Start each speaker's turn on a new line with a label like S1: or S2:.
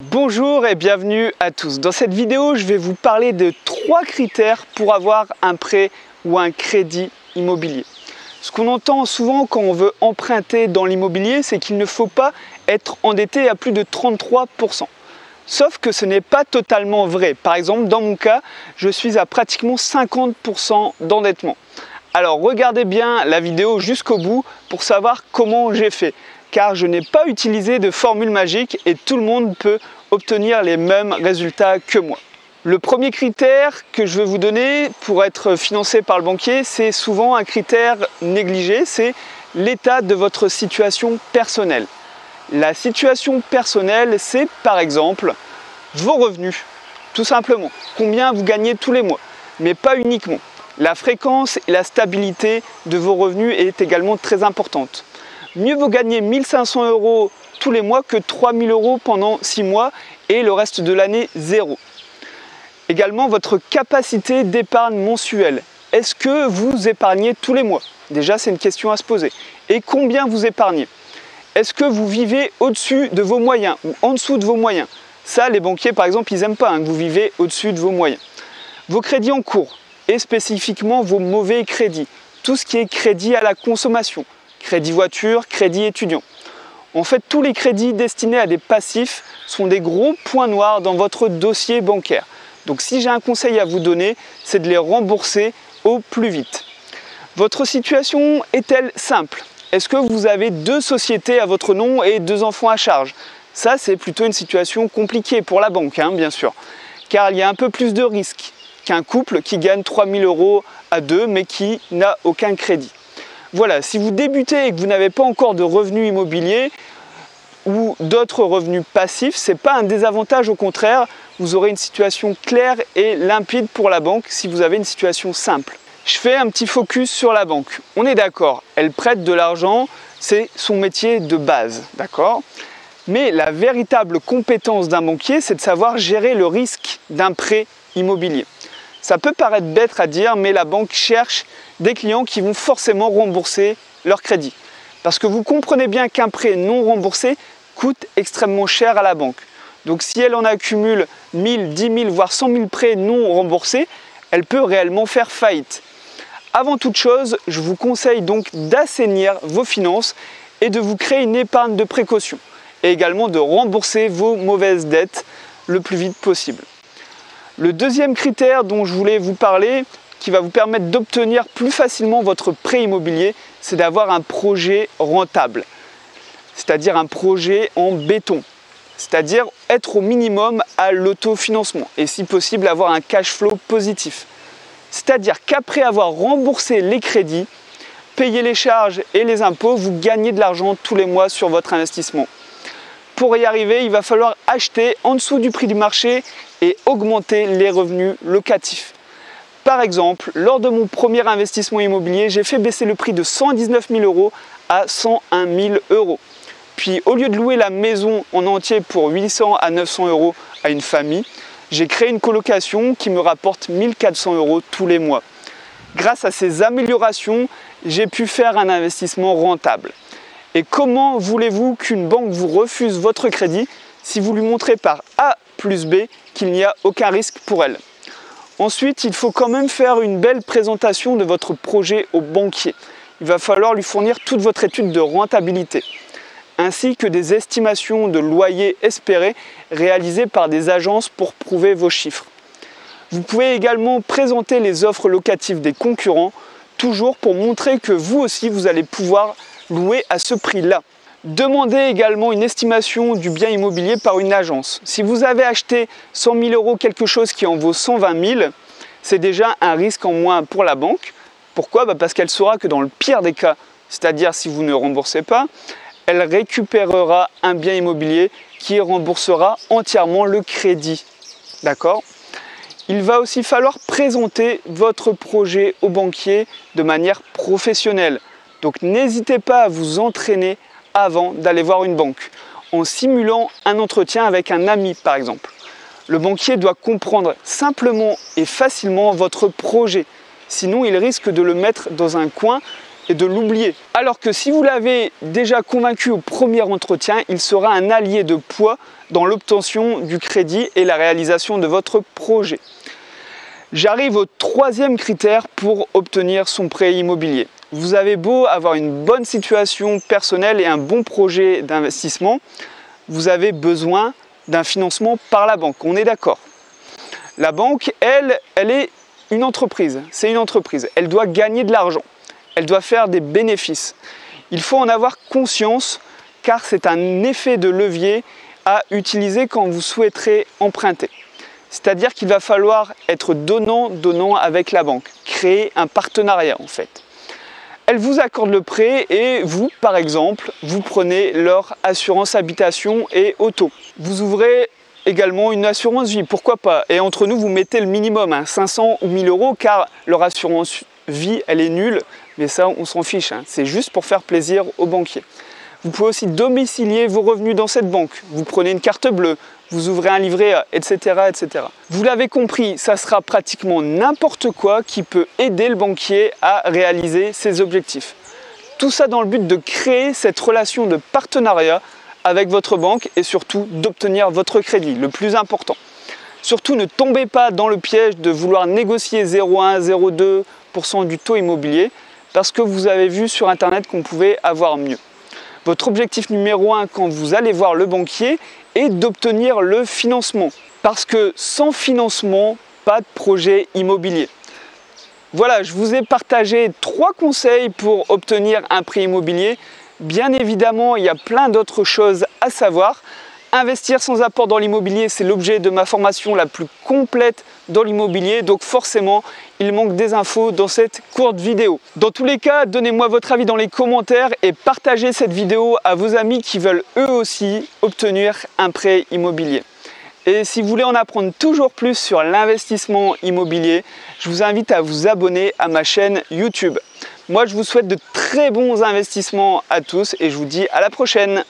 S1: Bonjour et bienvenue à tous. Dans cette vidéo, je vais vous parler de 3 critères pour avoir un prêt ou un crédit immobilier. Ce qu'on entend souvent quand on veut emprunter dans l'immobilier, c'est qu'il ne faut pas être endetté à plus de 33%. Sauf que ce n'est pas totalement vrai. Par exemple, dans mon cas, je suis à pratiquement 50% d'endettement. Alors regardez bien la vidéo jusqu'au bout pour savoir comment j'ai fait. Car je n'ai pas utilisé de formule magique et tout le monde peut obtenir les mêmes résultats que moi. Le premier critère que je vais vous donner pour être financé par le banquier, c'est souvent un critère négligé, c'est l'état de votre situation personnelle. La situation personnelle, c'est par exemple vos revenus, tout simplement. Combien vous gagnez tous les mois, mais pas uniquement. La fréquence et la stabilité de vos revenus est également très importante. Mieux vaut gagner 1 500 € tous les mois que 3 000 € pendant 6 mois et le reste de l'année 0. Également votre capacité d'épargne mensuelle. Est-ce que vous épargnez tous les mois? Déjà c'est une question à se poser. Et combien vous épargnez? Est-ce que vous vivez au-dessus de vos moyens ou en dessous de vos moyens? Ça les banquiers par exemple ils n'aiment pas que vous vivez au-dessus de vos moyens. Vos crédits en cours et spécifiquement vos mauvais crédits. Tout ce qui est crédit à la consommation. Crédit voiture, crédit étudiant. En fait, tous les crédits destinés à des passifs sont des gros points noirs dans votre dossier bancaire. Donc si j'ai un conseil à vous donner, c'est de les rembourser au plus vite. Votre situation est-elle simple? Est-ce que vous avez 2 sociétés à votre nom et 2 enfants à charge? Ça, c'est plutôt une situation compliquée pour la banque, bien sûr. Car il y a un peu plus de risques qu'un couple qui gagne 3 000 € à 2 mais qui n'a aucun crédit. Voilà, si vous débutez et que vous n'avez pas encore de revenus immobiliers ou d'autres revenus passifs, ce n'est pas un désavantage, au contraire, vous aurez une situation claire et limpide pour la banque si vous avez une situation simple. Je fais un petit focus sur la banque. On est d'accord, elle prête de l'argent, c'est son métier de base, d'accord? Mais la véritable compétence d'un banquier, c'est de savoir gérer le risque d'un prêt immobilier. Ça peut paraître bête à dire, mais la banque cherche des clients qui vont forcément rembourser leur crédit. Parce que vous comprenez bien qu'un prêt non remboursé coûte extrêmement cher à la banque. Donc si elle en accumule 1000, 10 000, voire 100 000 prêts non remboursés, elle peut réellement faire faillite. Avant toute chose, je vous conseille donc d'assainir vos finances et de vous créer une épargne de précaution. Et également de rembourser vos mauvaises dettes le plus vite possible. Le deuxième critère dont je voulais vous parler, qui va vous permettre d'obtenir plus facilement votre prêt immobilier, c'est d'avoir un projet rentable. C'est-à-dire un projet en béton. C'est-à-dire être au minimum à l'autofinancement et si possible avoir un cash flow positif. C'est-à-dire qu'après avoir remboursé les crédits, payé les charges et les impôts, vous gagnez de l'argent tous les mois sur votre investissement. Pour y arriver, il va falloir acheter en dessous du prix du marché et augmenter les revenus locatifs. Par exemple, lors de mon premier investissement immobilier, j'ai fait baisser le prix de 119 000 € à 101 000 €. Puis au lieu de louer la maison en entier pour 800 à 900 € à une famille, j'ai créé une colocation qui me rapporte 1 400 € tous les mois. Grâce à ces améliorations, j'ai pu faire un investissement rentable. Et comment voulez-vous qu'une banque vous refuse votre crédit si vous lui montrez par A plus B qu'il n'y a aucun risque pour elle? Ensuite, il faut quand même faire une belle présentation de votre projet au banquier. Il va falloir lui fournir toute votre étude de rentabilité, ainsi que des estimations de loyers espérés réalisées par des agences pour prouver vos chiffres. Vous pouvez également présenter les offres locatives des concurrents, toujours pour montrer que vous aussi vous allez pouvoir louer à ce prix-là. Demandez également une estimation du bien immobilier par une agence. Si vous avez acheté 100 000 € quelque chose qui en vaut 120 000, c'est déjà un risque en moins pour la banque. Pourquoi? Parce qu'elle saura que dans le pire des cas, c'est-à-dire si vous ne remboursez pas, elle récupérera un bien immobilier qui remboursera entièrement le crédit. D'accord? Il va aussi falloir présenter votre projet au banquier de manière professionnelle. Donc n'hésitez pas à vous entraîner avant d'aller voir une banque, en simulant un entretien avec un ami par exemple. Le banquier doit comprendre simplement et facilement votre projet, sinon il risque de le mettre dans un coin et de l'oublier. Alors que si vous l'avez déjà convaincu au premier entretien, il sera un allié de poids dans l'obtention du crédit et la réalisation de votre projet. J'arrive au troisième critère pour obtenir son prêt immobilier. Vous avez beau avoir une bonne situation personnelle et un bon projet d'investissement, vous avez besoin d'un financement par la banque, on est d'accord. La banque, elle est une entreprise, c'est une entreprise, elle doit gagner de l'argent, elle doit faire des bénéfices. Il faut en avoir conscience car c'est un effet de levier à utiliser quand vous souhaiterez emprunter. C'est-à-dire qu'il va falloir être donnant-donnant avec la banque, créer un partenariat en fait. Elle vous accorde le prêt et vous, par exemple, vous prenez leur assurance habitation et auto. Vous ouvrez également une assurance vie, pourquoi pas. Et entre nous, vous mettez le minimum, 500 ou 1000 euros, car leur assurance vie, elle est nulle. Mais ça, on s'en fiche, c'est juste pour faire plaisir aux banquiers. Vous pouvez aussi domicilier vos revenus dans cette banque. Vous prenez une carte bleue, vous ouvrez un livret A, etc., etc. Vous l'avez compris, ça sera pratiquement n'importe quoi qui peut aider le banquier à réaliser ses objectifs. Tout ça dans le but de créer cette relation de partenariat avec votre banque et surtout d'obtenir votre crédit, le plus important. Surtout ne tombez pas dans le piège de vouloir négocier 0,1, 0,2% du taux immobilier parce que vous avez vu sur internet qu'on pouvait avoir mieux. Votre objectif numéro 1 quand vous allez voir le banquier est d'obtenir le financement. Parce que sans financement, pas de projet immobilier. Voilà, je vous ai partagé 3 conseils pour obtenir un prêt immobilier. Bien évidemment, il y a plein d'autres choses à savoir. Investir sans apport dans l'immobilier, c'est l'objet de ma formation la plus complète dans l'immobilier. Donc forcément, il manque des infos dans cette courte vidéo. Dans tous les cas, donnez-moi votre avis dans les commentaires et partagez cette vidéo à vos amis qui veulent eux aussi obtenir un prêt immobilier. Et si vous voulez en apprendre toujours plus sur l'investissement immobilier, je vous invite à vous abonner à ma chaîne YouTube. Moi, je vous souhaite de très bons investissements à tous et je vous dis à la prochaine.